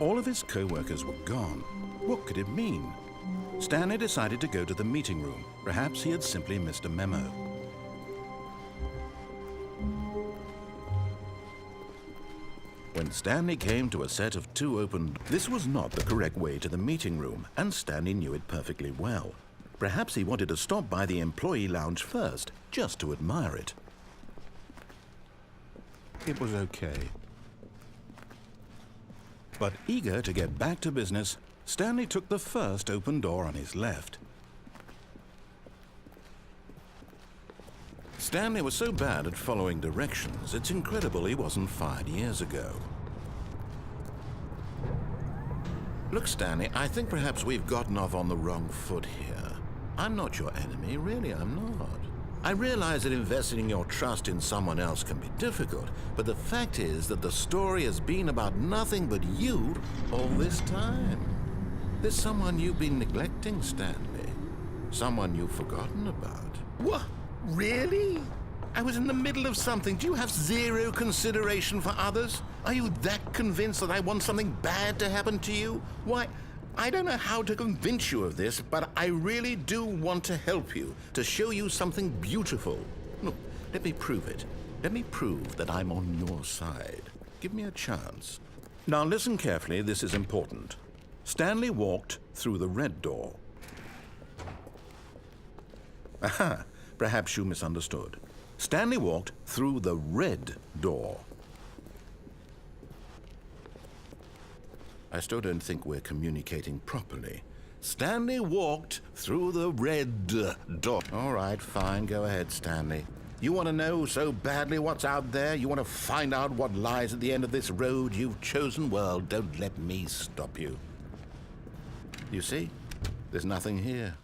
All of his co-workers were gone. What could it mean? Stanley decided to go to the meeting room. Perhaps he had simply missed a memo. When Stanley came to a set of 2 open... This was not the correct way to the meeting room, and Stanley knew it perfectly well. Perhaps he wanted to stop by the employee lounge first, just to admire it. It was okay. But eager to get back to business, Stanley took the first open door on his left. Stanley was so bad at following directions, it's incredible he wasn't fired years ago. Look, Stanley, I think perhaps we've gotten off on the wrong foot here. I'm not your enemy, really, I'm not. I realize that investing your trust in someone else can be difficult, but the fact is that the story has been about nothing but you all this time. There's someone you've been neglecting, Stanley. Someone you've forgotten about. What? Really? I was in the middle of something. Do you have zero consideration for others? Are you that convinced that I want something bad to happen to you? Why, I don't know how to convince you of this, but I really do want to help you, to show you something beautiful. Look, let me prove it. Let me prove that I'm on your side. Give me a chance. Now listen carefully, this is important. Stanley walked through the red door. Aha! Perhaps you misunderstood. Stanley walked through the red door. I still don't think we're communicating properly. Stanley walked through the red door. All right, fine. Go ahead, Stanley. You want to know so badly what's out there? You want to find out what lies at the end of this road you've chosen? Well, don't let me stop you. You see? There's nothing here.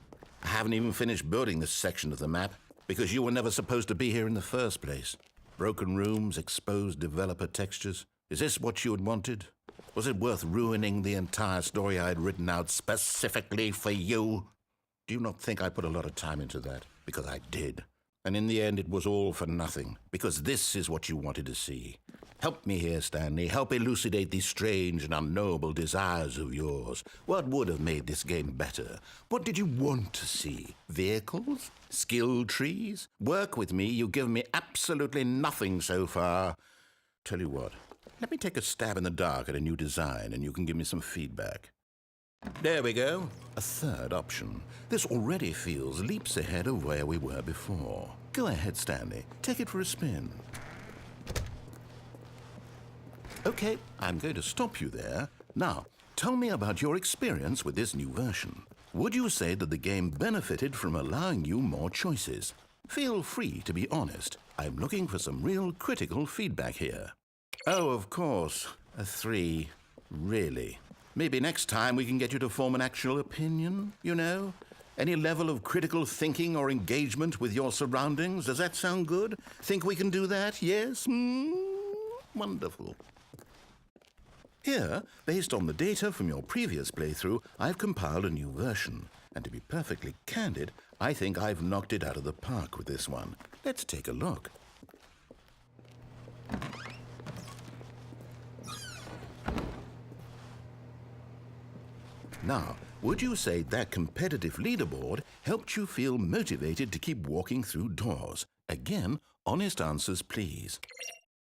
I haven't even finished building this section of the map, because you were never supposed to be here in the first place. Broken rooms, exposed developer textures. Is this what you had wanted? Was it worth ruining the entire story I had written out specifically for you? Do you not think I put a lot of time into that? Because I did. And in the end, it was all for nothing, because this is what you wanted to see. Help me here, Stanley. Help elucidate these strange and unknowable desires of yours. What would have made this game better? What did you want to see? Vehicles? Skill trees? Work with me. You've given me absolutely nothing so far. Tell you what, let me take a stab in the dark at a new design and you can give me some feedback. There we go. A third option. This already feels leaps ahead of where we were before. Go ahead, Stanley. Take it for a spin. Okay, I'm going to stop you there. Now, tell me about your experience with this new version. Would you say that the game benefited from allowing you more choices? Feel free to be honest. I'm looking for some real critical feedback here. Oh, of course. A 3. Really? Maybe next time we can get you to form an actual opinion, you know? Any level of critical thinking or engagement with your surroundings? Does that sound good? Think we can do that? Yes? Wonderful. Here, based on the data from your previous playthrough, I've compiled a new version. And to be perfectly candid, I think I've knocked it out of the park with this one. Let's take a look. Now, would you say that competitive leaderboard helped you feel motivated to keep walking through doors? Again, honest answers, please.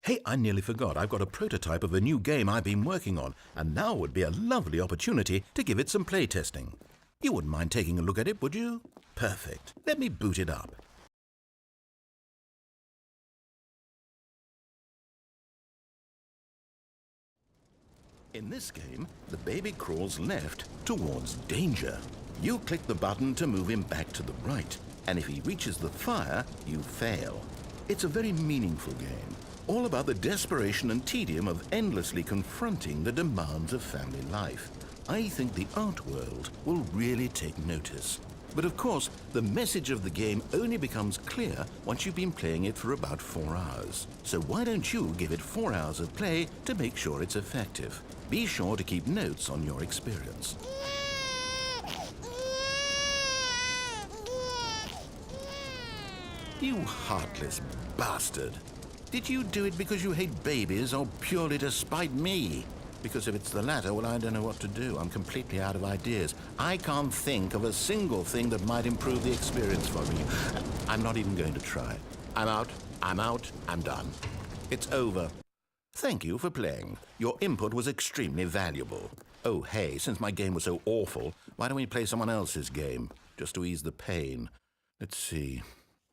Hey, I nearly forgot. I've got a prototype of a new game I've been working on, and now would be a lovely opportunity to give it some playtesting. You wouldn't mind taking a look at it, would you? Perfect. Let me boot it up. In this game, the baby crawls left towards danger. You click the button to move him back to the right, and if he reaches the fire, you fail. It's a very meaningful game, all about the desperation and tedium of endlessly confronting the demands of family life. I think the art world will really take notice. But of course, the message of the game only becomes clear once you've been playing it for about 4 hours. So why don't you give it 4 hours of play to make sure it's effective? Be sure to keep notes on your experience. You heartless bastard. Did you do it because you hate babies or purely to spite me? Because if it's the latter, well, I don't know what to do. I'm completely out of ideas. I can't think of a single thing that might improve the experience for me. I'm not even going to try. I'm out, I'm done. It's over. Thank you for playing. Your input was extremely valuable. Oh, hey, since my game was so awful, why don't we play someone else's game, just to ease the pain? Let's see.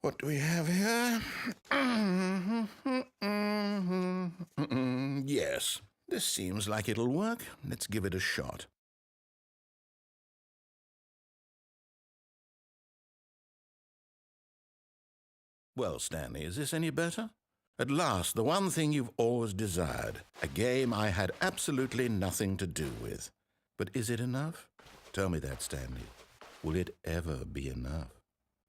What do we have here? Yes, this seems like it'll work. Let's give it a shot. Well, Stanley, is this any better? At last, the one thing you've always desired. A game I had absolutely nothing to do with. But is it enough? Tell me that, Stanley. Will it ever be enough?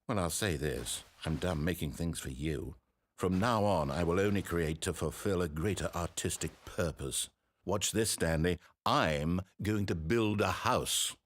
Well, I'll say this. I'm done making things for you. From now on, I will only create to fulfill a greater artistic purpose. Watch this, Stanley. I'm going to build a house.